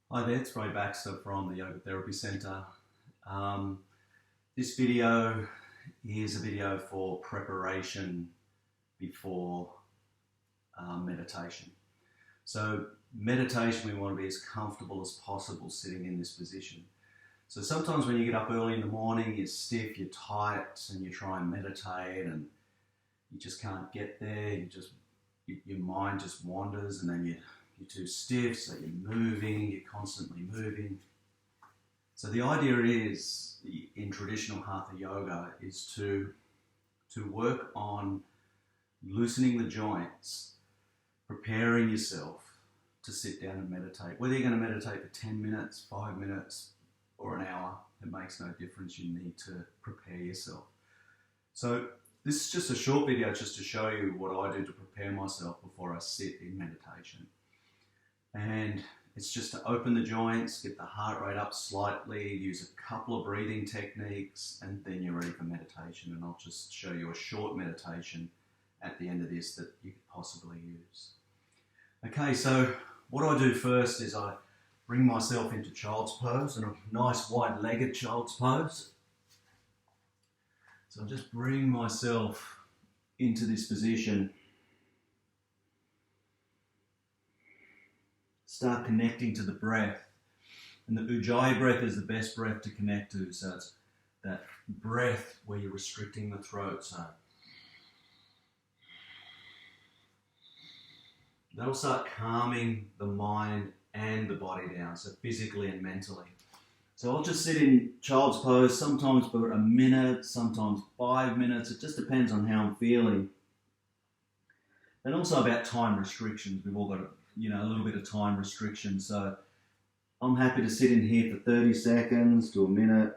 Hi there, it's Ray Baxter from the Yoga Therapy Centre. Um, this video is a video for preparation before meditation. So meditation, we want to be as comfortable as possible sitting in this position. So sometimes when you get up early in the morning, you're stiff, you're tight, and you try and meditate and you just can't get there. Your mind just wanders, and then you're too stiff, so you're moving, you're constantly moving. So the idea is, in traditional Hatha Yoga, is to work on loosening the joints, preparing yourself to sit down and meditate. Whether you're going to meditate for 10 minutes, 5 minutes, or an hour, it makes no difference. You need to prepare yourself. So this is just a short video just to show you what I do to prepare myself before I sit in meditation. And it's just to open the joints, get the heart rate up slightly, use a couple of breathing techniques, and then you're ready for meditation. And I'll just show you a short meditation at the end of this that you could possibly use. Okay, so what I do first is I bring myself into child's pose, and a nice wide-legged child's pose. So I just bring myself into this position. Start connecting to the breath. And the Ujjayi breath is the best breath to connect to. So it's that breath where you're restricting the throat. So that'll start calming the mind and the body down, so physically and mentally. So I'll just sit in child's pose, sometimes for a minute, sometimes 5 minutes. It just depends on how I'm feeling. And also about time restrictions. We've all got a little bit of time restriction. So I'm happy to sit in here for 30 seconds to a minute.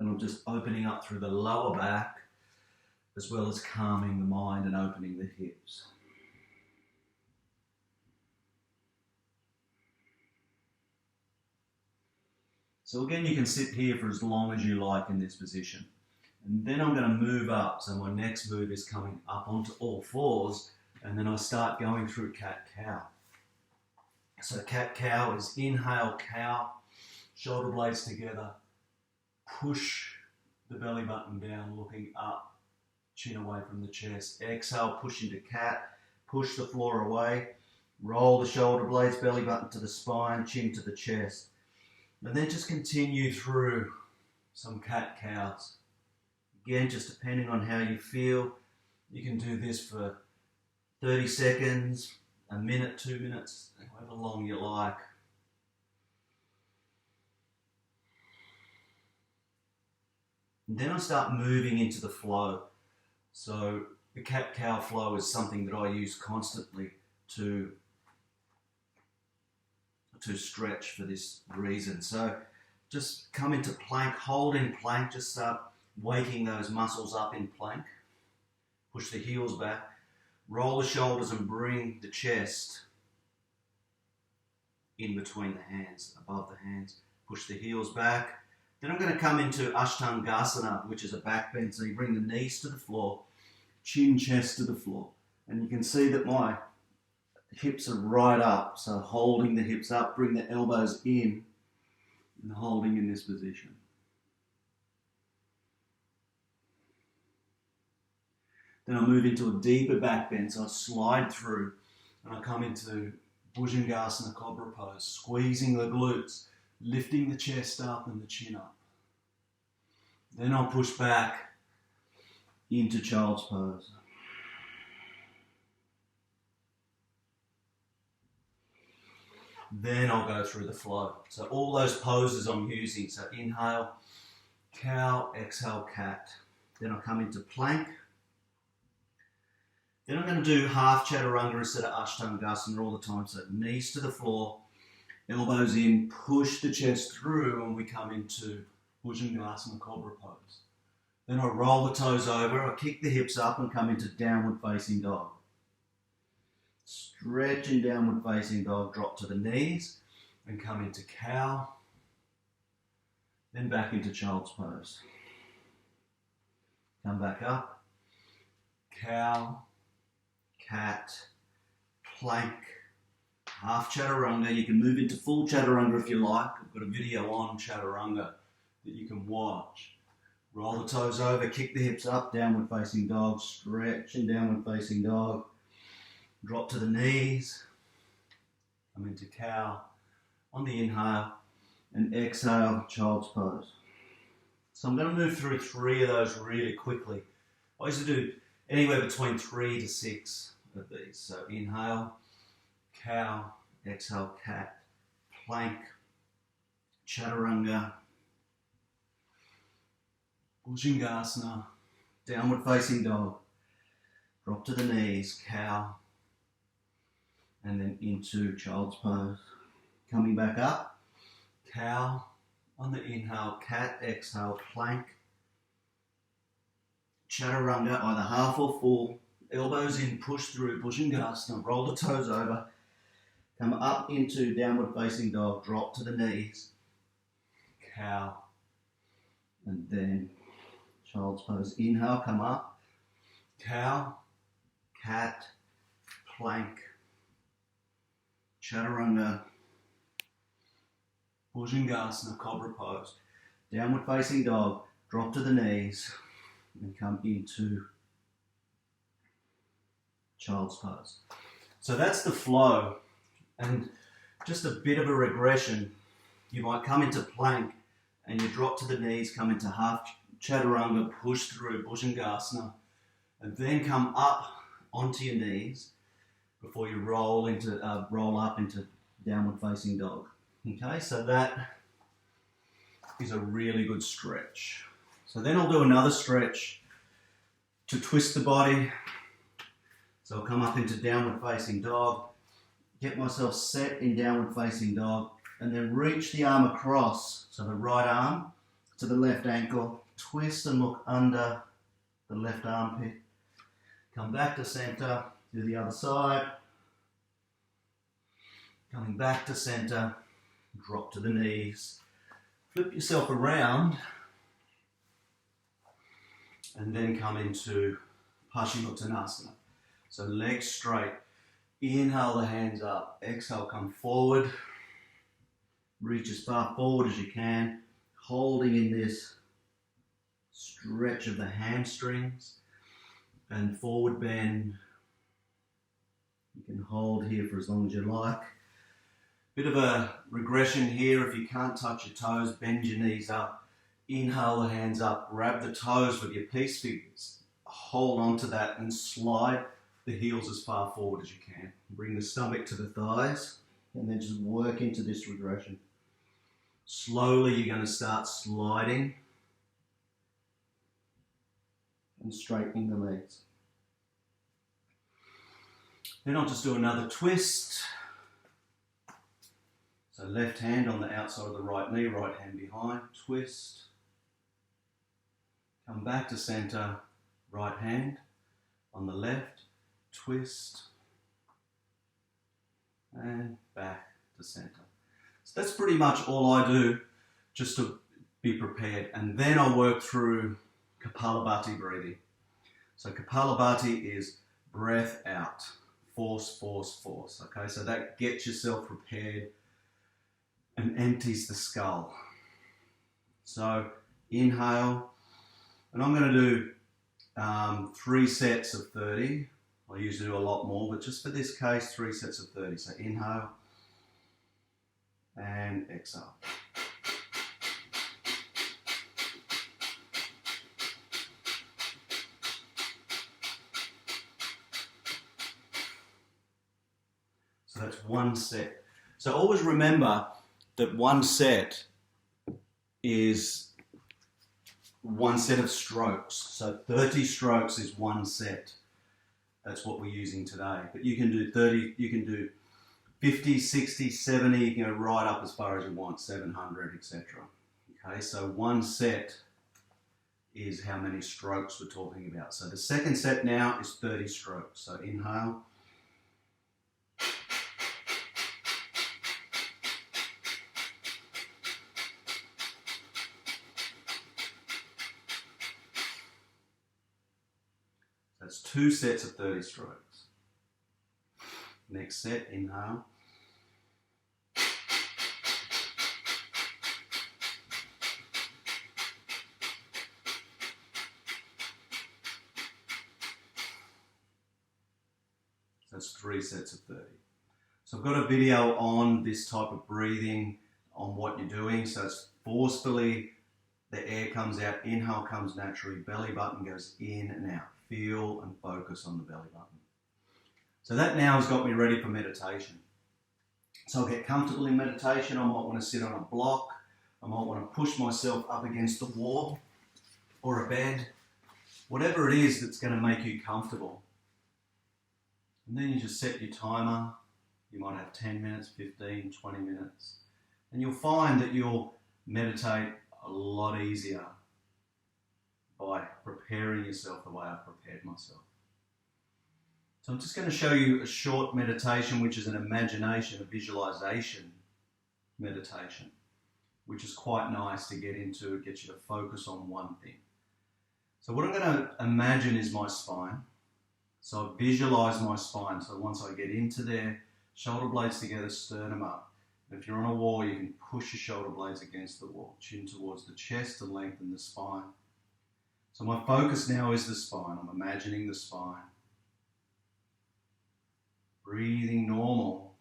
And I'm just opening up through the lower back, as well as calming the mind and opening the hips. So again, you can sit here for as long as you like in this position. And then I'm going to move up. So my next move is coming up onto all fours, and then I start going through cat-cow. So cat-cow is inhale, cow, shoulder blades together, push the belly button down, looking up, chin away from the chest. Exhale, push into cat, push the floor away, roll the shoulder blades, belly button to the spine, chin to the chest. And then just continue through some cat-cows. Again, just depending on how you feel, you can do this for 30 seconds, a minute, 2 minutes, however long you like. And then I start moving into the flow. So the cat-cow flow is something that I use constantly to stretch for this reason. So just come into plank, hold in plank, just start waking those muscles up in plank. Push the heels back, roll the shoulders and bring the chest in between the hands, above the hands. Push the heels back. Then I'm going to come into Ashtangasana, which is a back bend. So you bring the knees to the floor, chin, chest to the floor. And you can see that my hips are right up. So holding the hips up, bring the elbows in and holding in this position. Then I move into a deeper back bend. So I slide through and I come into Bhujangasana, Cobra pose, squeezing the glutes, lifting the chest up and the chin up. Then I'll push back into child's pose. Then I'll go through the flow. So all those poses I'm using. So inhale, cow, exhale, cat. Then I'll come into plank. Then I'm going to do half chaturanga instead of Ashtangasana all the time. So knees to the floor, elbows in, push the chest through, and we come into Bhujangasana, Cobra pose. Then I roll the toes over, I kick the hips up and come into downward facing dog. Stretch in downward facing dog, drop to the knees and come into cow. Then back into child's pose. Come back up, cow, cat, plank, half chaturanga. You can move into full chaturanga if you like. I've got a video on chaturanga that you can watch. Roll the toes over, kick the hips up, downward facing dog, stretch and downward facing dog. Drop to the knees, come into cow on the inhale, and exhale, child's pose. So I'm going to move through 3 of those really quickly. I used to do anywhere between 3 to 6 of these. So inhale, cow, exhale, cat, plank, chaturanga, Bhujangasana, downward facing dog, drop to the knees, cow, and then into child's pose. Coming back up, cow on the inhale, cat, exhale, plank, chaturanga, either half or full, elbows in, push through, Bhujangasana, roll the toes over, come up into downward facing dog, drop to the knees, cow, and then child's pose. Inhale, come up, cow, cat, plank, chaturanga, Bhujangasana, cobra pose. Downward facing dog, drop to the knees, and come into child's pose. So that's the flow. And just a bit of a regression. You might come into plank and you drop to the knees, come into half chaturanga, push through Bhujangasana, and then come up onto your knees before you roll up into downward facing dog. Okay, so that is a really good stretch. So then I'll do another stretch to twist the body. So I'll come up into downward facing dog, get myself set in downward facing dog, and then reach the arm across. So the right arm to the left ankle, twist and look under the left armpit. Come back to center, do the other side. Coming back to center, drop to the knees. Flip yourself around and then come into Paschimottanasana. So legs straight. Inhale the hands up. Exhale, come forward. Reach as far forward as you can, holding in this stretch of the hamstrings and forward bend. You can hold here for as long as you like. Bit of a regression here. If you can't touch your toes, bend your knees up. Inhale the hands up. Grab the toes with your peace fingers. Hold on to that and slide the heels as far forward as you can. Bring the stomach to the thighs and then just work into this regression. Slowly you're going to start sliding and straightening the legs. Then I'll just do another twist. So left hand on the outside of the right knee, right hand behind, twist. Come back to center, right hand on the left, twist. And back to center. So that's pretty much all I do just to be prepared. And then I'll work through Kapalabhati breathing. So Kapalabhati is breath out, force, force, force. Okay, so that gets yourself prepared and empties the skull. So inhale, and I'm going to do 3 sets of 30. I usually do a lot more, but just for this case, 3 sets of 30. So inhale and exhale. So that's 1 set. So always remember that 1 set is 1 set of strokes. So 30 strokes is 1 set. That's what we're using today. But you can do 30, you can do 50, 60, 70, you can go right up as far as you want, 700, etc. Okay, so 1 set is how many strokes we're talking about. So the second set now is 30 strokes. So inhale. That's 2 sets of 30 strokes. Next set, inhale. That's 3 sets of 30. So I've got a video on this type of breathing, on what you're doing. So it's forcefully, the air comes out, inhale comes naturally, belly button goes in and out. Feel and focus on the belly button. So that now has got me ready for meditation. So I'll get comfortable in meditation. I might want to sit on a block. I might want to push myself up against the wall or a bed. Whatever it is that's going to make you comfortable. And then you just set your timer. You might have 10 minutes, 15, 20 minutes. And you'll find that you'll meditate a lot easier by preparing yourself the way I've prepared myself. So I'm just going to show you a short meditation, which is an imagination, a visualization meditation, which is quite nice to get into. It gets you to focus on one thing. So what I'm going to imagine is my spine. So I visualize my spine. So once I get into there, shoulder blades together, sternum up. If you're on a wall, you can push your shoulder blades against the wall, chin towards the chest to lengthen the spine. So my focus now is the spine. I'm imagining the spine. Breathing normal,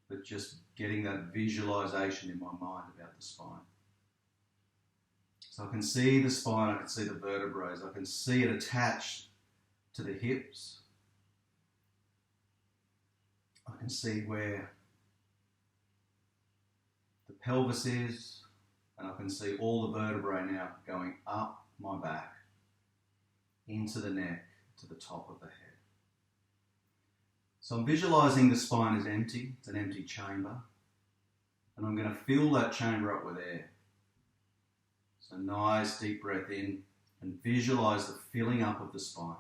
but just getting that visualization in my mind about the spine. So I can see the spine, I can see the vertebrae, I can see it attached to the hips. I can see where the pelvis is, and I can see all the vertebrae now going up my back, into the neck, to the top of the head. So I'm visualizing the spine is empty, it's an empty chamber, and I'm going to fill that chamber up with air. So nice deep breath in and visualize the filling up of the spine.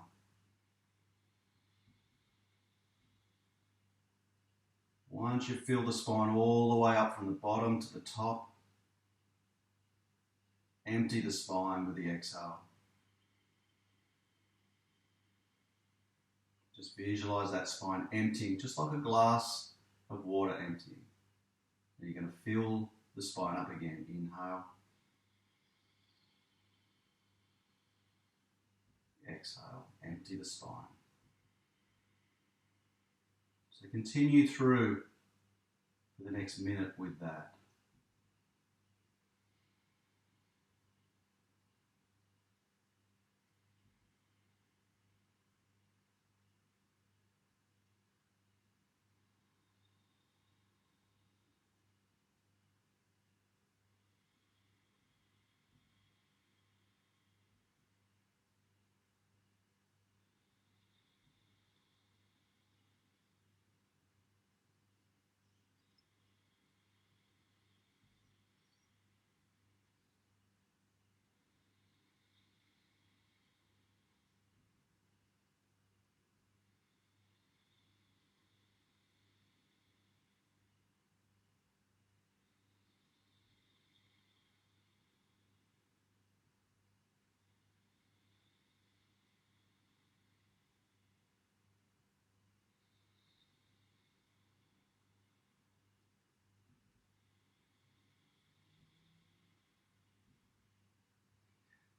Once you fill the spine all the way up from the bottom to the top, empty the spine with the exhale. Just visualize that spine emptying, just like a glass of water emptying. And you're going to fill the spine up again. Inhale. Exhale. Empty the spine. So continue through for the next minute with that.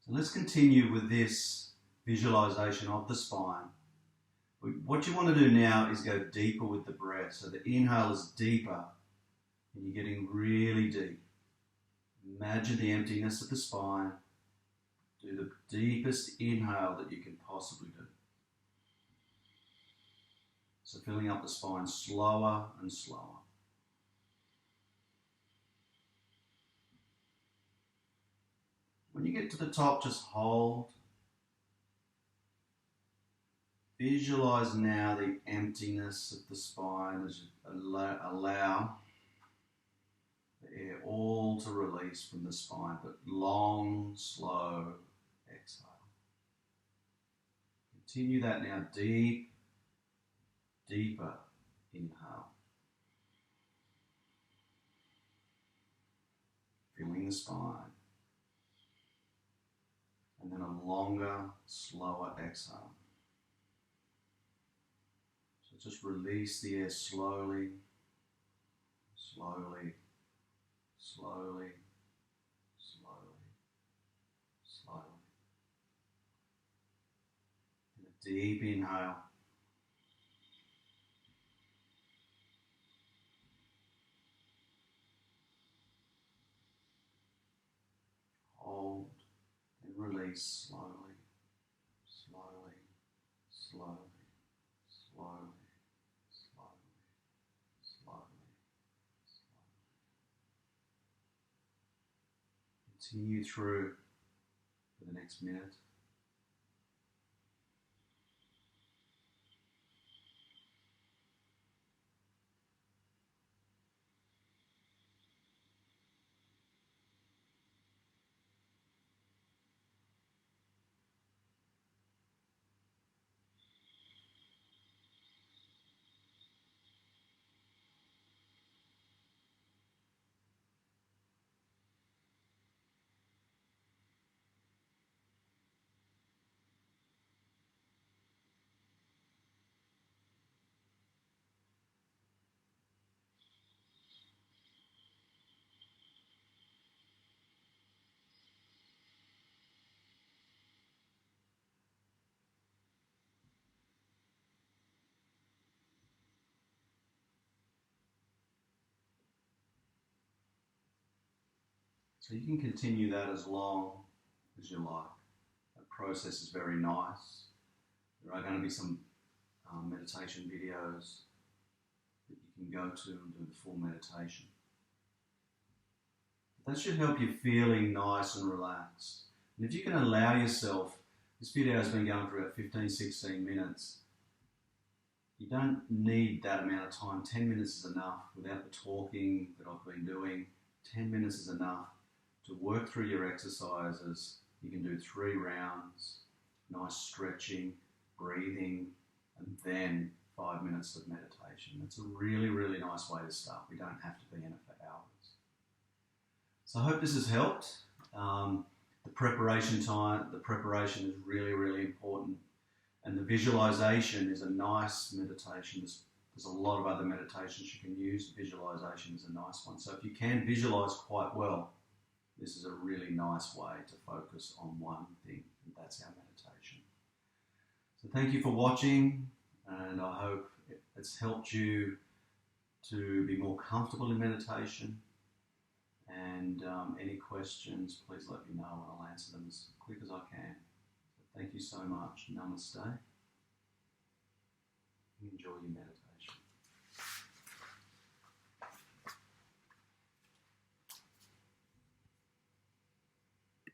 So let's continue with this visualization of the spine. What you want to do now is go deeper with the breath. So the inhale is deeper and you're getting really deep. Imagine the emptiness of the spine. Do the deepest inhale that you can possibly do. So filling up the spine slower and slower. When you get to the top, just hold. Visualize now the emptiness of the spine as you allow the air all to release from the spine, but long, slow exhale. Continue that now, deep, deeper inhale. Filling the spine. And then a longer, slower exhale. So just release the air slowly, slowly, slowly, slowly, slowly. And a deep inhale. slowly, slowly, slowly, slowly, slowly, slowly, slowly, slowly. Continue through for the next minute. So you can continue that as long as you like. The process is very nice. There are going to be some meditation videos that you can go to and do the full meditation. That should help you feeling nice and relaxed. And if you can allow yourself, this video has been going for about 15-16 minutes. You don't need that amount of time. 10 minutes is enough without the talking that I've been doing. 10 minutes is enough to work through your exercises. You can do 3 rounds, nice stretching, breathing, and then 5 minutes of meditation. It's a really, really nice way to start. We don't have to be in it for hours. So I hope this has helped. The preparation is really, really important. And the visualization is a nice meditation. There's a lot of other meditations you can use. Visualization is a nice one. So if you can visualize quite well, this is a really nice way to focus on one thing, and that's our meditation. So thank you for watching, and I hope it's helped you to be more comfortable in meditation. And any questions, please let me know and I'll answer them as quick as I can. So thank you so much. Namaste. Enjoy your meditation.